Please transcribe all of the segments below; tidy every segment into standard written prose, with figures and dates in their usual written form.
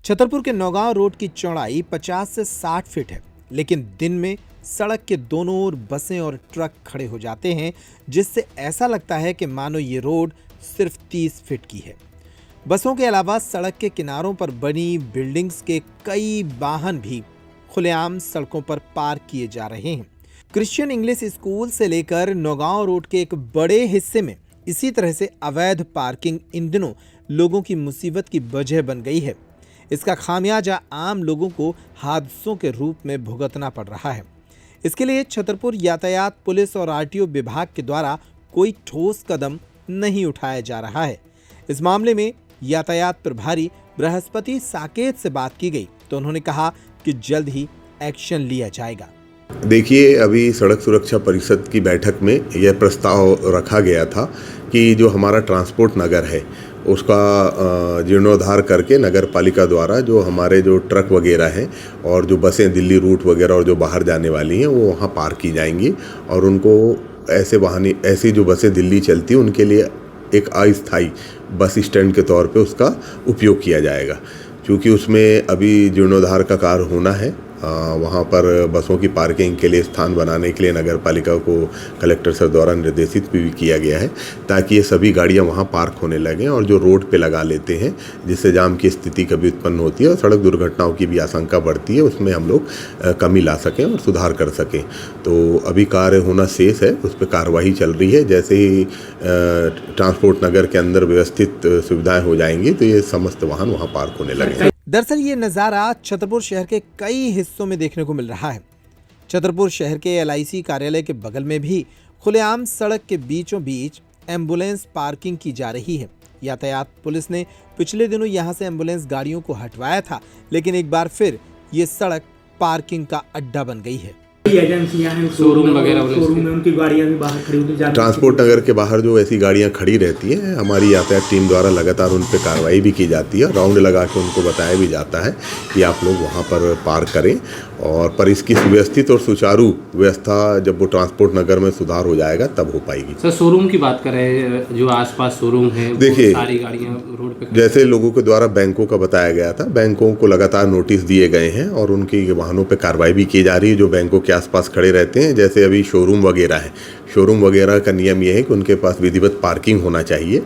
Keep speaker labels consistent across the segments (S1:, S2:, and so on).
S1: छतरपुर के नौगांव रोड की चौड़ाई 50 से 60 फीट है, लेकिन दिन में सड़क के दोनों ओर बसें और ट्रक खड़े हो जाते हैं, जिससे ऐसा लगता है कि मानो ये रोड सिर्फ 30 फीट की है। बसों के अलावा सड़क के किनारों पर बनी बिल्डिंग्स के कई वाहन भी खुलेआम सड़कों पर पार्क किए जा रहे हैं। क्रिश्चियन इंग्लिश स्कूल से लेकर नौगांव रोड के एक बड़े हिस्से में इसी तरह से अवैध पार्किंग इन दिनों लोगों की मुसीबत की वजह बन गई है। इसका खामियाजा आम लोगों को हादसों के रूप में भुगतना पड़ रहा है। इसके लिए छतरपुर यातायात पुलिस और आरटीओ विभाग के द्वारा कोई ठोस कदम नहीं उठाया जा रहा है। इस मामले में यातायात प्रभारी बृहस्पति साकेत से बात की गई तो उन्होंने कहा कि जल्द ही एक्शन लिया जाएगा।
S2: देखिए, अभी सड़क सुरक्षा परिषद की बैठक में यह प्रस्ताव रखा गया था कि जो हमारा ट्रांसपोर्ट नगर है उसका जीर्णोद्धार करके नगर पालिका द्वारा जो हमारे जो ट्रक वगैरह हैं और जो बसें दिल्ली रूट वगैरह और जो बाहर जाने वाली हैं वो वहाँ पार्क की जाएंगी और उनको ऐसी जो बसें दिल्ली चलती हैं उनके लिए एक अस्थायी बस स्टैंड के तौर पे उसका उपयोग किया जाएगा। क्योंकि उसमें अभी जीर्णोद्धार का कार्य होना है, वहाँ पर बसों की पार्किंग के लिए स्थान बनाने के लिए नगर पालिका को कलेक्टर सर द्वारा निर्देशित भी किया गया है ताकि ये सभी गाड़ियाँ वहाँ पार्क होने लगें और जो रोड पे लगा लेते हैं जिससे जाम की स्थिति कभी उत्पन्न होती है और सड़क दुर्घटनाओं की भी आशंका बढ़ती है, उसमें हम लोग कमी ला सकें और सुधार कर सकें। तो अभी कार्य होना शेष है, उस पर कार्रवाई चल रही है। जैसे ही ट्रांसपोर्ट नगर के अंदर व्यवस्थित सुविधाएँ हो जाएंगी तो ये समस्त वाहन वहाँ पार्क होने लगेंगे।
S1: दरअसल ये नज़ारा छतरपुर शहर के कई हिस्सों में देखने को मिल रहा है। छतरपुर शहर के LIC कार्यालय के बगल में भी खुलेआम सड़क के बीचों बीच एम्बुलेंस पार्किंग की जा रही है। यातायात पुलिस ने पिछले दिनों यहां से एम्बुलेंस गाड़ियों को हटवाया था, लेकिन एक बार फिर ये सड़क पार्किंग का अड्डा बन गई है।
S3: एजेंसियां हैं, शोरूम वगैरह, शोरूम में उनकी गाड़ियां भी बाहर खड़ी होती हैं।
S2: ट्रांसपोर्ट नगर के बाहर जो ऐसी गाड़ियां खड़ी रहती हैं, हमारी यातायात टीम द्वारा लगातार उन पर कार्रवाई भी की जाती है, राउंड लगा के उनको बताया भी जाता है कि आप लोग वहां पर पार्क करें। और पर इसकी सुव्यवस्थित और सुचारू व्यवस्था जब वो ट्रांसपोर्ट नगर में सुधार हो जाएगा तब हो पाएगी।
S3: सर, शोरूम की बात करें, जो आसपास शोरूम है,
S2: देखिए
S3: सारी गाड़ियां रोड पे
S2: जैसे लोगों के द्वारा बैंकों का बताया गया था, बैंकों को लगातार नोटिस दिए गए हैं और उनकी वाहनों पर कार्रवाई भी की जा रही है जो बैंकों के आसपास खड़े रहते हैं। जैसे अभी शोरूम वगैरह है, शोरूम वगैरह का नियम यह है कि उनके पास विधिवत पार्किंग होना चाहिए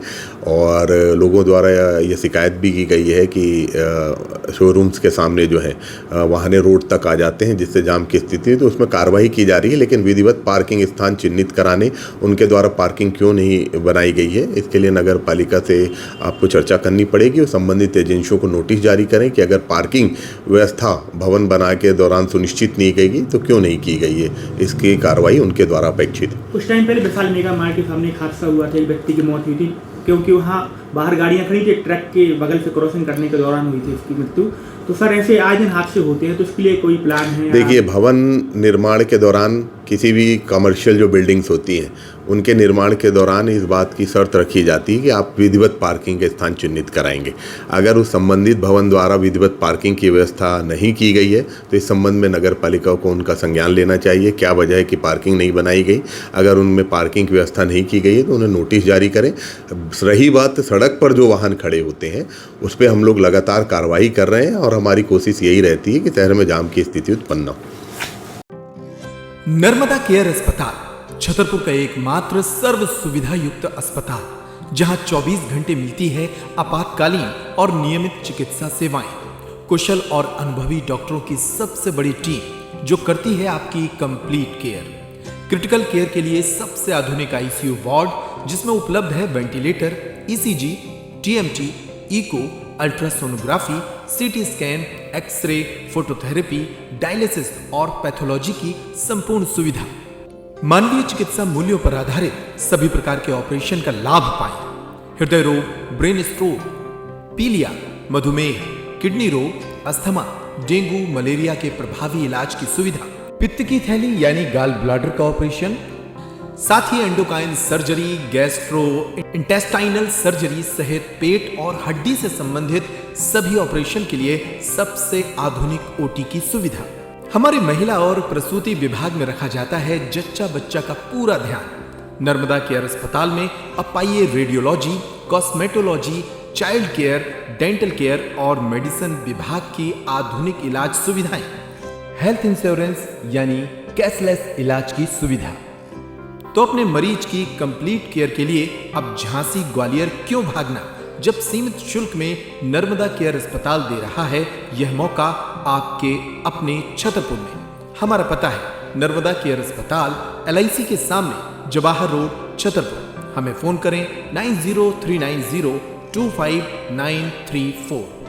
S2: और लोगों द्वारा यह शिकायत भी की गई है कि शोरूम्स के सामने जो है वाहनें रोड तक आ जाते हैं जिससे जाम की स्थिति है, तो उसमें कार्रवाई की जा रही है। लेकिन विधिवत पार्किंग स्थान चिन्हित कराने उनके द्वारा पार्किंग क्यों नहीं बनाई गई है, इसके लिए नगर पालिका से आपको चर्चा करनी पड़ेगी और संबंधित एजेंसियों को नोटिस जारी करें कि अगर पार्किंग व्यवस्था भवन बना के दौरान सुनिश्चित नहीं गई तो क्यों नहीं की गई है, इसकी कार्रवाई उनके द्वारा अपेक्षित है।
S4: कुछ टाइम पहले विशाल मेगा मार्ट के सामने एक हादसा हुआ था, एक व्यक्ति की मौत हुई थी क्योंकि वहाँ बाहर गाड़ियाँ खड़ी थी, ट्रक के बगल से क्रॉसिंग करने के दौरान हुई थी उसकी मृत्यु। तो सर, ऐसे आए दिन हादसे होते हैं, तो इसके लिए कोई प्लान है?
S2: देखिए, भवन निर्माण के दौरान किसी भी कमर्शियल जो बिल्डिंग्स होती हैं उनके निर्माण के दौरान इस बात की शर्त रखी जाती है कि आप विधिवत पार्किंग के स्थान चिन्हित कराएंगे। अगर उस संबंधित भवन द्वारा विधिवत पार्किंग की व्यवस्था नहीं की गई है तो इस संबंध में नगर पालिका को उनका संज्ञान लेना चाहिए, क्या वजह है कि पार्किंग नहीं बनाई गई। अगर उनमें पार्किंग की व्यवस्था नहीं की गई है तो उन्हें नोटिस जारी करें। रही बात सड़क पर जो वाहन खड़े होते हैं उस पर हम लोग लगातार कार्रवाई कर रहे हैं और हमारी कोशिश यही रहती है कि शहर में जाम की स्थिति उत्पन्न हो।
S1: नर्मदा केयर अस्पताल छतरपुर का एकमात्र सर्व सुविधा युक्त अस्पताल, जहां 24 घंटे मिलती है आपातकालीन और नियमित चिकित्सा सेवाएं। कुशल और अनुभवी डॉक्टरों की सबसे बड़ी टीम जो करती है आपकी कंप्लीट केयर। क्रिटिकल केयर के लिए सबसे आधुनिक ICU वार्ड जिसमें उपलब्ध है ventilator, ECG, TMT, echo, ultrasonography, CT scan, X-ray, phototherapy, dialysis और पैथोलॉजी की संपूर्ण सुविधा। मानवीय चिकित्सा मूल्यों पर आधारित सभी प्रकार के ऑपरेशन का लाभ पाएं। हृदय रोग, ब्रेन स्ट्रोक, पीलिया, मधुमेह, किडनी रोग, अस्थमा, डेंगू, मलेरिया के प्रभावी इलाज की सुविधा, पित्त की थैली यानी गाल ब्लैडर का ऑपरेशन, साथ ही endocrine surgery, gastrointestinal surgery सहित पेट और हड्डी से संबंधित सभी ऑपरेशन के लिए सबसे आधुनिक OT की सुविधा। हमारी महिला और प्रसूति विभाग में रखा जाता है जच्चा बच्चा का पूरा ध्यान। नर्मदा केयर अस्पताल में अब पाइए radiology, cosmetology, child care, dental care और मेडिसिन विभाग की आधुनिक इलाज सुविधाएं, हेल्थ इंश्योरेंस यानी कैशलेस इलाज की सुविधा। तो अपने मरीज की कंप्लीट केयर के लिए अब झांसी ग्वालियर क्यों भागना, जब सीमित शुल्क में नर्मदा केयर अस्पताल दे रहा है यह मौका आपके अपने छतरपुर में। हमारा पता है नर्मदा केयर अस्पताल LIC के सामने, जवाहर रोड, छतरपुर। हमें फोन करें 9039025934।